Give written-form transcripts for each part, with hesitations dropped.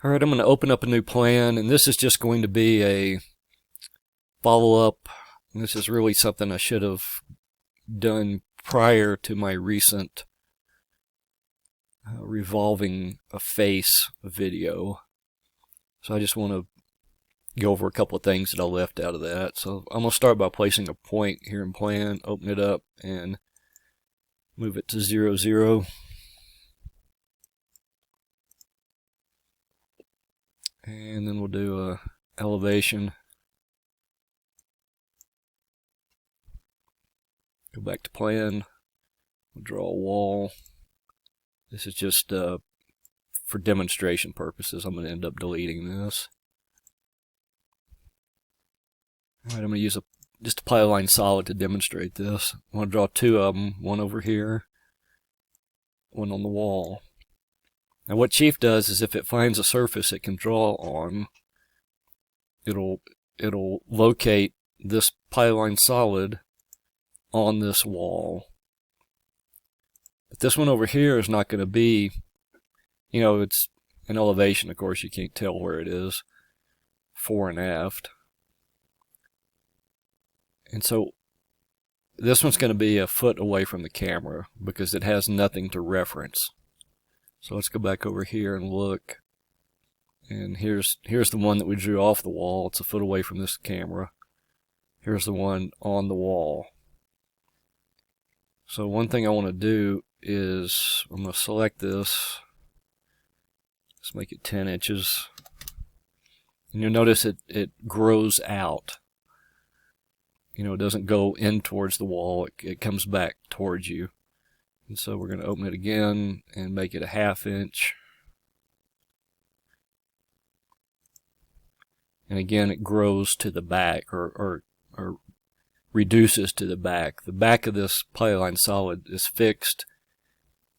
Alright, I'm going to open up a new plan, and this is just going to be a follow-up. This is really something I should have done prior to my recent revolving a face video. So I just want to go over a couple of things that I left out of that. So I'm going to start by placing a point here in plan, open it up, and move it to 0, 0. And then we'll do a elevation. Go back to plan. We'll draw a wall. This is just for demonstration purposes. I'm going to end up deleting this. Alright, I'm going to use just a polyline solid to demonstrate this. I'm going to draw two of them, one over here, one on the wall. Now what Chief does is if it finds a surface it can draw on, it'll locate this polyline solid on this wall. But this one over here is not going to be, you know, it's an elevation, of course you can't tell where it is, fore and aft. And so this one's going to be a foot away from the camera because it has nothing to reference. So let's go back over here and look. And here's the one that we drew off the wall. It's a foot away from this camera. Here's the one on the wall. So one thing I want to do is I'm going to select this. Let's make it 10 inches. And you'll notice it grows out. You know, it doesn't go in towards the wall. It comes back towards you. And so we're going to open it again and make it a 1/2 inch. And again, it grows to the back or reduces to the back. The back of this polyline solid is fixed.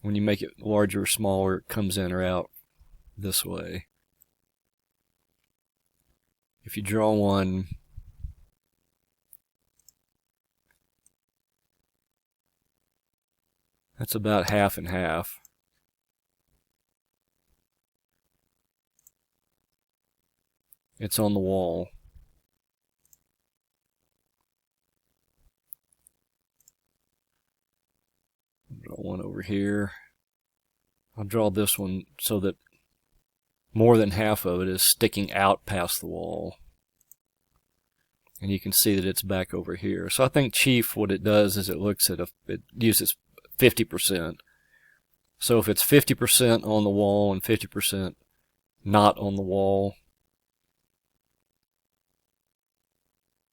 When you make it larger or smaller, it comes in or out this way. If you draw one, that's about 1/2 and 1/2. It's on the wall. Draw one over here. I'll draw this one so that more than half of it is sticking out past the wall. And you can see that it's back over here. So I think Chief, what it does is it looks at it uses 50%. So if it's 50% on the wall and 50% not on the wall,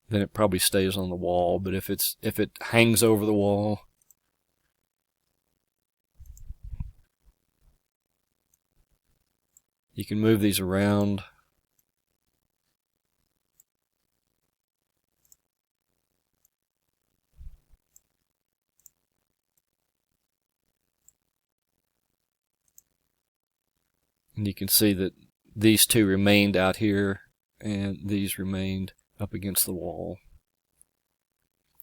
then it probably stays on the wall. But if it hangs over the wall, you can move these around. And you can see that these two remained out here and these remained up against the wall.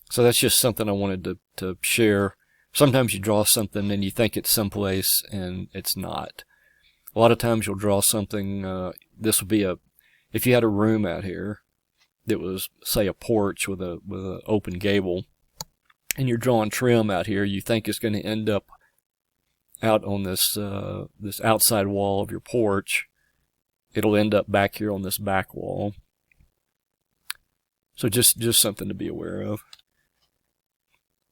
So that's just something I wanted to share. Sometimes you draw something and you think it's someplace and it's not. A lot of times you'll draw something, this would be if you had a room out here that was, say, a porch with an open gable, and you're drawing trim out here, you think it's going to end up out on this this outside wall of your porch. It'll end up back here on this back wall. So just something to be aware of.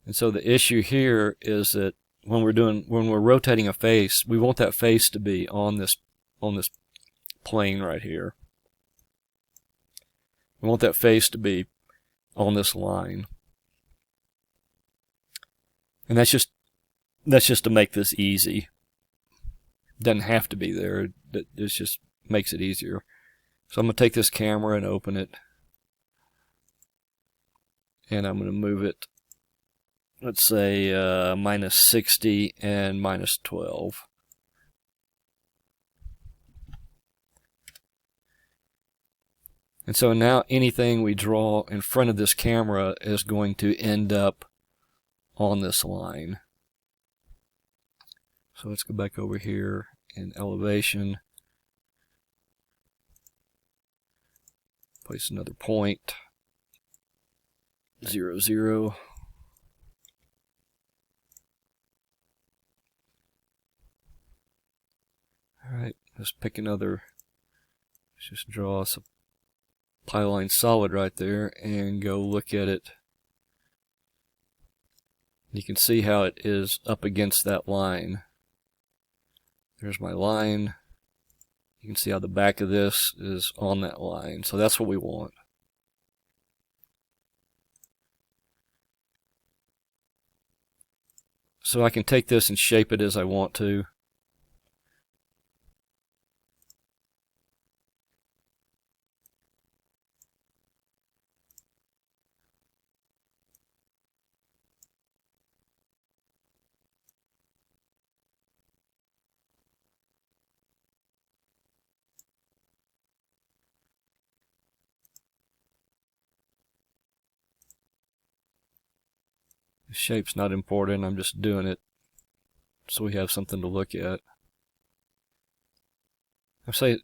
And so the issue here is that when we're rotating a face, we want that face to be on this plane right here. We want that face to be on this line. And that's just to make this easy. It doesn't have to be there. It just makes it easier. So I'm going to take this camera and open it. And I'm going to move it, let's say, minus 60 and minus 12. And so now anything we draw in front of this camera is going to end up on this line. So let's go back over here in elevation. Place another point. 0, 0. Alright, let's pick another. Let's just draw us a polyline solid right there and go look at it. You can see how it is up against that line. There's my line. You can see how the back of this is on that line. So that's what we want. So I can take this and shape it as I want to. The shape's not important, I'm just doing it so we have something to look at. So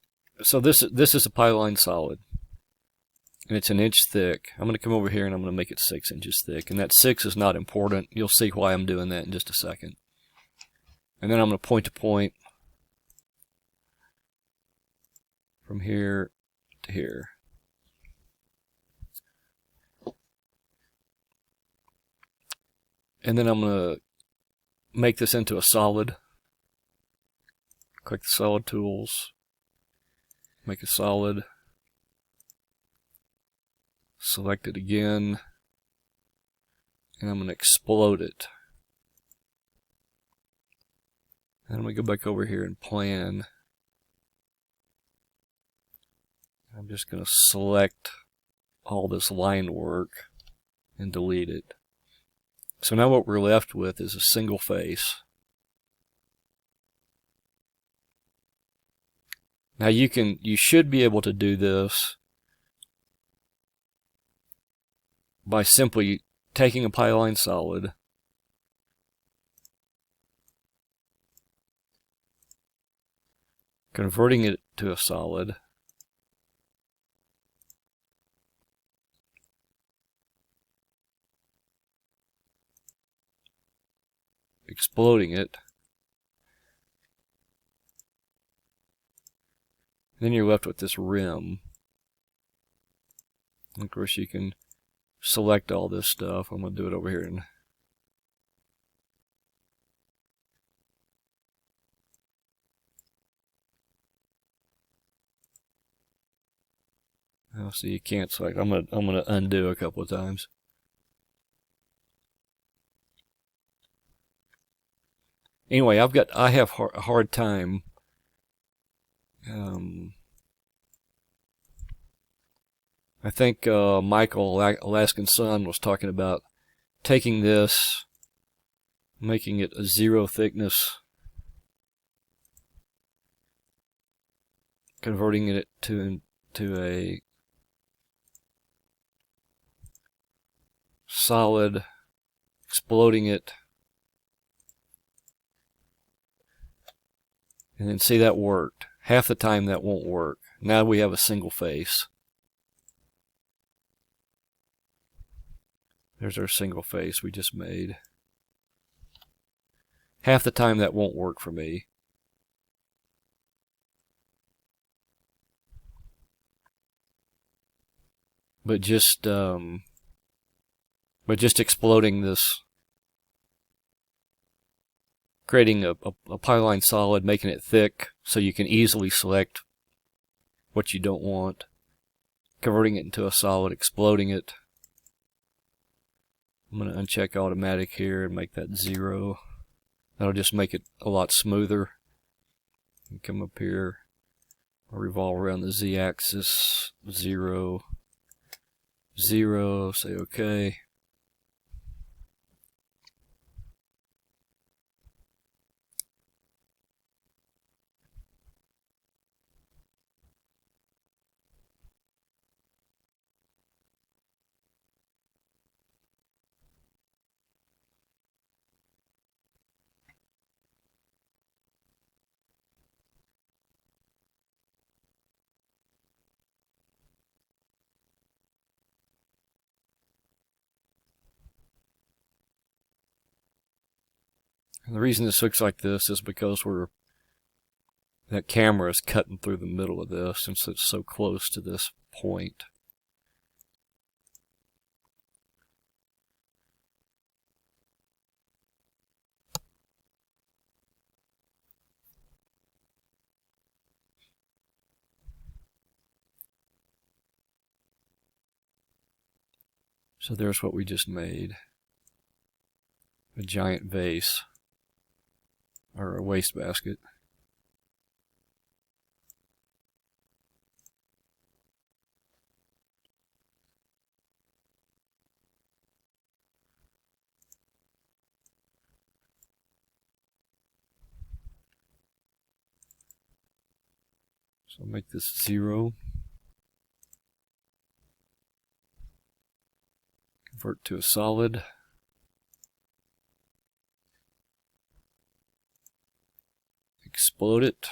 this is a polyline solid, and it's 1 inch thick. I'm going to come over here and I'm going to make it 6 inches thick, and that 6 is not important. You'll see why I'm doing that in just a second. And then I'm going to point to point from here to here. And then I'm going to make this into a solid. Click the solid tools. Make a solid. Select it again. And I'm going to explode it. And I'm going to go back over here and plan. I'm just going to select all this line work and delete it. So now what we're left with is a single face. Now you should be able to do this by simply taking a polyline solid, converting it to a solid, exploding it, then you're left with this rim. And of course you can select all this stuff. I'm going to do it over here and so you can't select. I'm gonna undo a couple of times. Anyway, I have a hard time I think Michael, Alaskan Sun, was talking about taking this, making it a 0 thickness, converting it to a solid, exploding it, and then see that worked. Half the time that won't work. Now we have a single face. There's our single face we just made. Half the time that won't work for me. But just exploding this, creating a polyline solid, making it thick so you can easily select what you don't want, converting it into a solid, exploding it. I'm going to uncheck automatic here and make that 0. That'll just make it a lot smoother. And come up here, revolve around the z-axis, 0, 0, say OK. And the reason this looks like this is because that camera is cutting through the middle of this since it's so close to this point. So there's what we just made. A giant vase, or a wastebasket. So I'll make this 0. Convert to a solid. Explode it.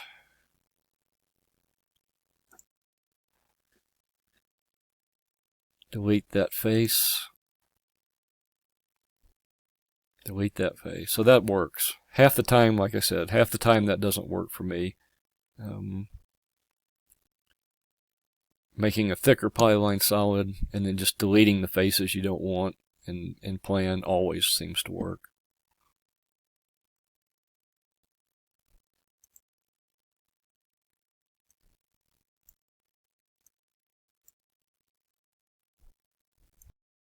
Delete that face. Delete that face. So that works. Half the time, like I said, half the time that doesn't work for me. Making a thicker polyline solid and then just deleting the faces you don't want in plan always seems to work.